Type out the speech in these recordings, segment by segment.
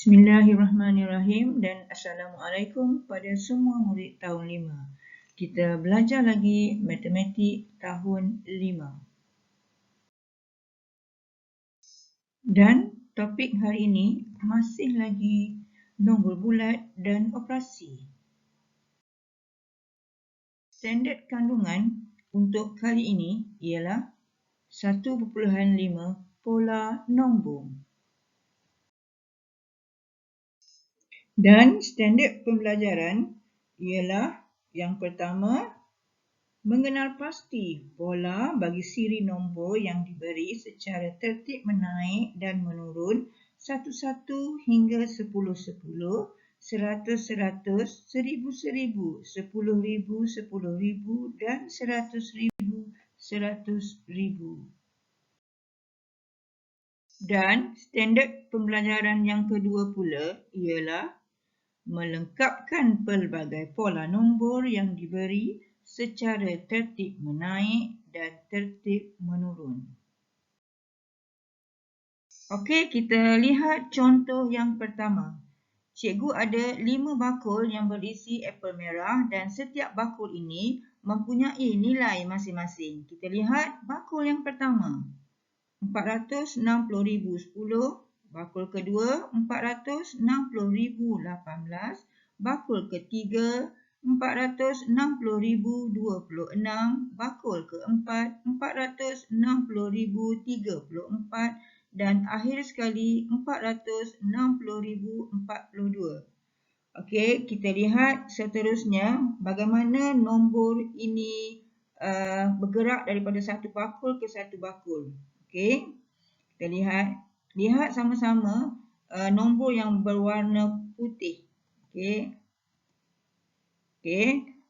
Bismillahirrahmanirrahim dan Assalamualaikum pada semua murid tahun 5. Kita belajar lagi matematik tahun 5. Dan topik hari ini masih lagi nombor bulat dan operasi. Standard kandungan untuk kali ini ialah 1.5 pola nombor. Dan standard pembelajaran ialah yang pertama, mengenal pasti pola bagi siri nombor yang diberi secara tertib menaik dan menurun 1-1 hingga 10-10, 100-100, 1000-1000, 10,000-10,000 dan 100,000-100,000. Dan standard pembelajaran yang kedua pula ialah melengkapkan pelbagai pola nombor yang diberi secara tertib menaik dan tertib menurun. Okey, kita lihat contoh yang pertama. Cikgu ada 5 bakul yang berisi apel merah dan setiap bakul ini mempunyai nilai masing-masing. Kita lihat bakul yang pertama, 460,010. Bakul kedua, 460,018. Bakul ketiga, 460,026. Bakul keempat, 460,034. Dan akhir sekali, 460,042. Okey, kita lihat seterusnya bagaimana nombor ini bergerak daripada satu bakul ke satu bakul. Okey, kita lihat sama-sama nombor yang berwarna putih. Okey,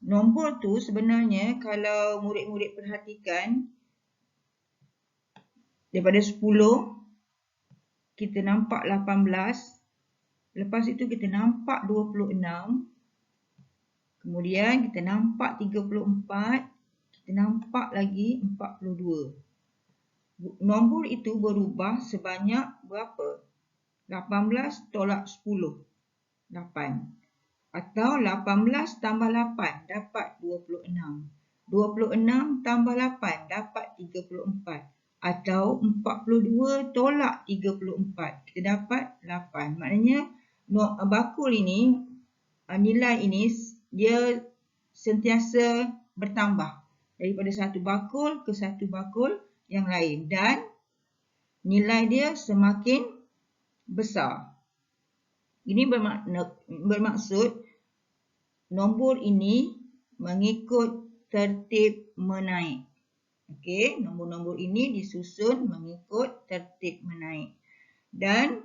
nombor tu sebenarnya kalau murid-murid perhatikan, daripada 10 kita nampak 18, lepas itu kita nampak 26, kemudian kita nampak 34, kita nampak lagi 42. Nombor itu berubah sebanyak berapa? 18 tolak 10, 8. Atau 18 tambah 8 dapat 26. 26 tambah 8 dapat 34. Atau 42 tolak 34, kita dapat 8. Maknanya bakul ini, nilai ini dia sentiasa bertambah daripada satu bakul ke satu bakul yang lain dan nilai dia semakin besar. Ini bermaksud nombor ini mengikut tertib menaik. Okey, nombor-nombor ini disusun mengikut tertib menaik. Dan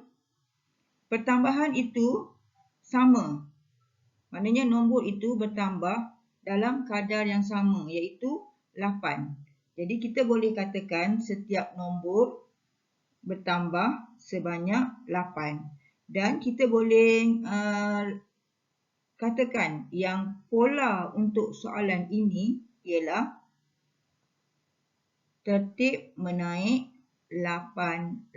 pertambahan itu sama. Maknanya nombor itu bertambah dalam kadar yang sama, iaitu 8. Jadi kita boleh katakan setiap nombor bertambah sebanyak 8. Dan kita boleh katakan yang pola untuk soalan ini ialah tertib menaik 88.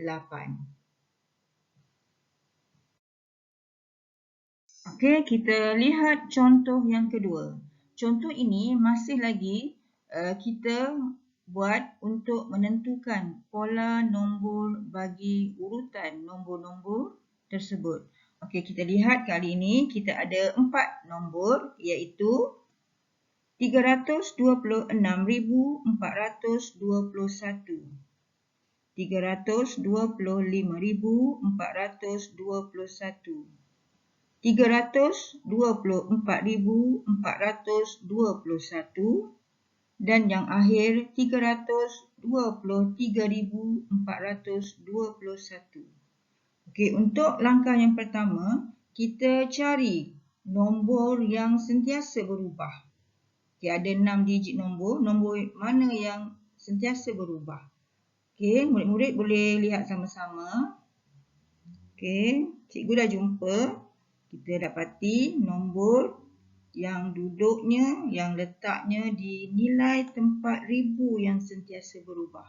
Okey, kita lihat contoh yang kedua. Contoh ini masih lagi kita buat untuk menentukan pola nombor bagi urutan nombor-nombor tersebut. Okey, kita lihat kali ini kita ada 4 nombor, iaitu 326,421, 325,421, 324,421 dan yang akhir 323,421. Okey, untuk langkah yang pertama, kita cari nombor yang sentiasa berubah. Okey, ada 6 digit nombor mana yang sentiasa berubah. Okey, murid-murid boleh lihat sama-sama. Okey, cikgu dah jumpa. Kita dapati nombor yang duduknya, yang letaknya di nilai tempat ribu yang sentiasa berubah.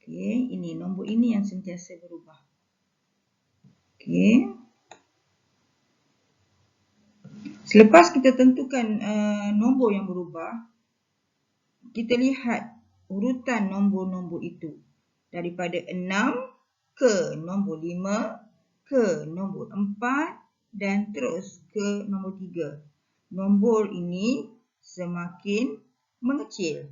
Okey, ini nombor ini yang sentiasa berubah. Okey, Selepas kita tentukan nombor yang berubah, kita lihat urutan nombor-nombor itu. Daripada 6 ke nombor 5, ke nombor 4 dan terus ke nombor 3. Nombor ini semakin mengecil.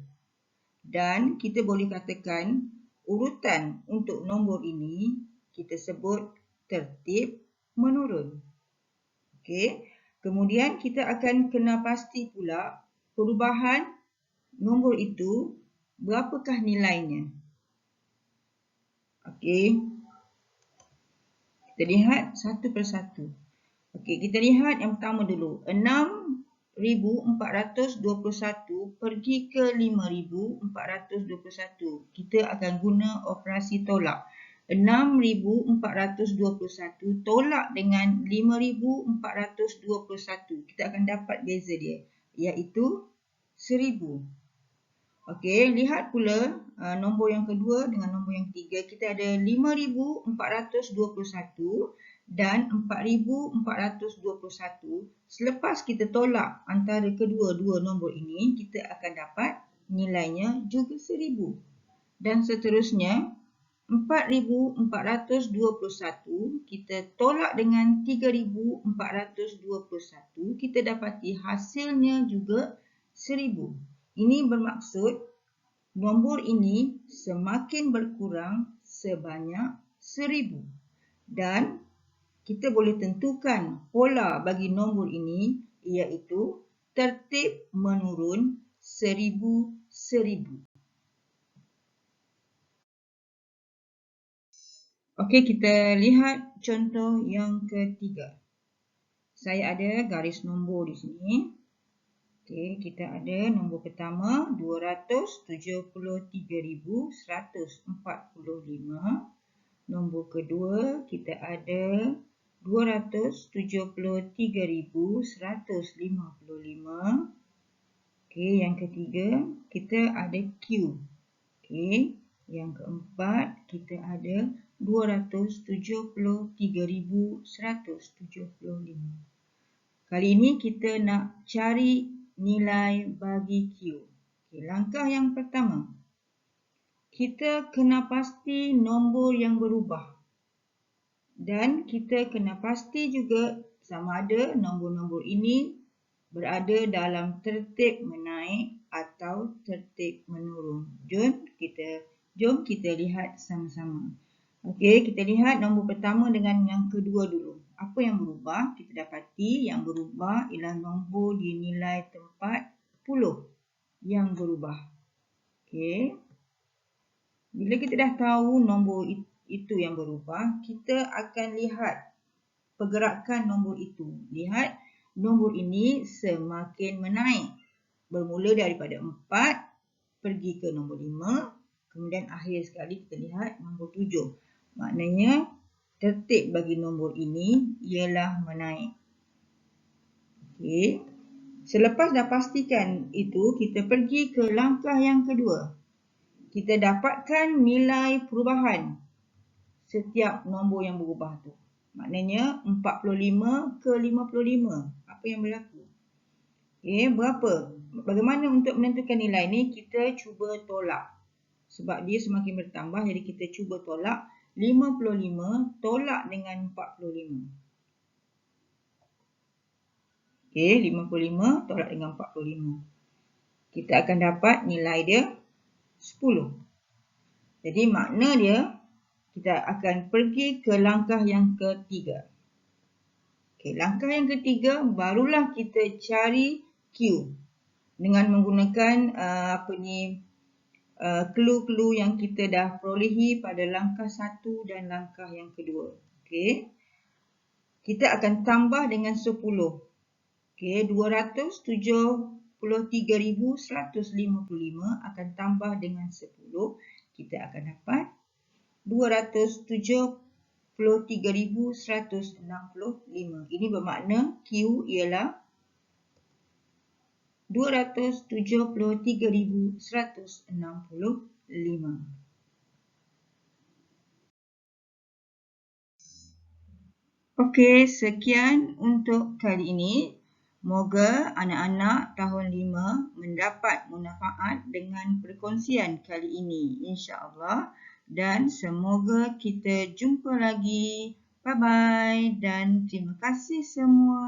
Dan kita boleh katakan urutan untuk nombor ini kita sebut tertib menurun. Okey. Kemudian kita akan kena pasti pula perubahan nombor itu berapakah nilainya. Okey. Kita lihat satu persatu. Okey, kita lihat yang pertama dulu. 6,421 pergi ke 5,421. Kita akan guna operasi tolak. 6,421 tolak dengan 5,421. Kita akan dapat beza dia, iaitu 1,000. Okey, lihat pula nombor yang kedua dengan nombor yang ketiga. Kita ada 5,421 dan 4,421. Selepas kita tolak antara kedua-dua nombor ini, kita akan dapat nilainya juga 1,000. Dan seterusnya, 4,421 kita tolak dengan 3,421, kita dapati hasilnya juga 1,000. Ini bermaksud nombor ini semakin berkurang sebanyak 1,000. Dan kita boleh tentukan pola bagi nombor ini iaitu tertib menurun 1,000-1,000. Okey, kita lihat contoh yang ketiga. Saya ada garis nombor di sini. Okey, kita ada nombor pertama 273,145. Nombor kedua kita ada 273,155. Okey, yang ketiga kita ada Q. Okey, yang keempat kita ada 273,175. Kali ini kita nak cari nilai bagi Q. Okey, langkah yang pertama, kita kena pasti nombor yang berubah. Dan kita kena pasti juga sama ada nombor-nombor ini berada dalam tertib menaik atau tertib menurun. Jom kita lihat sama-sama. Okey, kita lihat nombor pertama dengan yang kedua dulu. Apa yang berubah? Kita dapati yang berubah ialah nombor di nilai tempat 10 yang berubah. Okey. Bila kita dah tahu nombor itu yang berubah, kita akan lihat pergerakan nombor itu. Lihat, nombor ini semakin menaik. Bermula daripada 4 pergi ke nombor 5. Kemudian akhir sekali kita lihat nombor 7. Maknanya tertib bagi nombor ini ialah menaik. Okey. Selepas dah pastikan itu, kita pergi ke langkah yang kedua. Kita dapatkan nilai perubahan setiap nombor yang berubah tu. Maknanya 45 ke 55. Apa yang berlaku? Okey, berapa? Bagaimana untuk menentukan nilai ni? Kita cuba tolak. Sebab dia semakin bertambah, jadi kita cuba tolak. 55 tolak dengan 45. Okey, 55 tolak dengan 45. Kita akan dapat nilai dia 10. Jadi makna dia, kita akan pergi ke langkah yang ketiga. Okey, langkah yang ketiga barulah kita cari Q dengan menggunakan clue-clue yang kita dah perolehi pada langkah 1 dan langkah yang kedua. Okey. Kita akan tambah dengan 10. Okey, 273,155 akan tambah dengan 10. Kita akan dapat 273,165. Ini bermakna Q ialah 273,165. Okey, sekian untuk kali ini. Moga anak-anak tahun 5 mendapat manfaat dengan perkongsian kali ini, insya-Allah. Dan semoga kita jumpa lagi. Bye-bye dan terima kasih semua.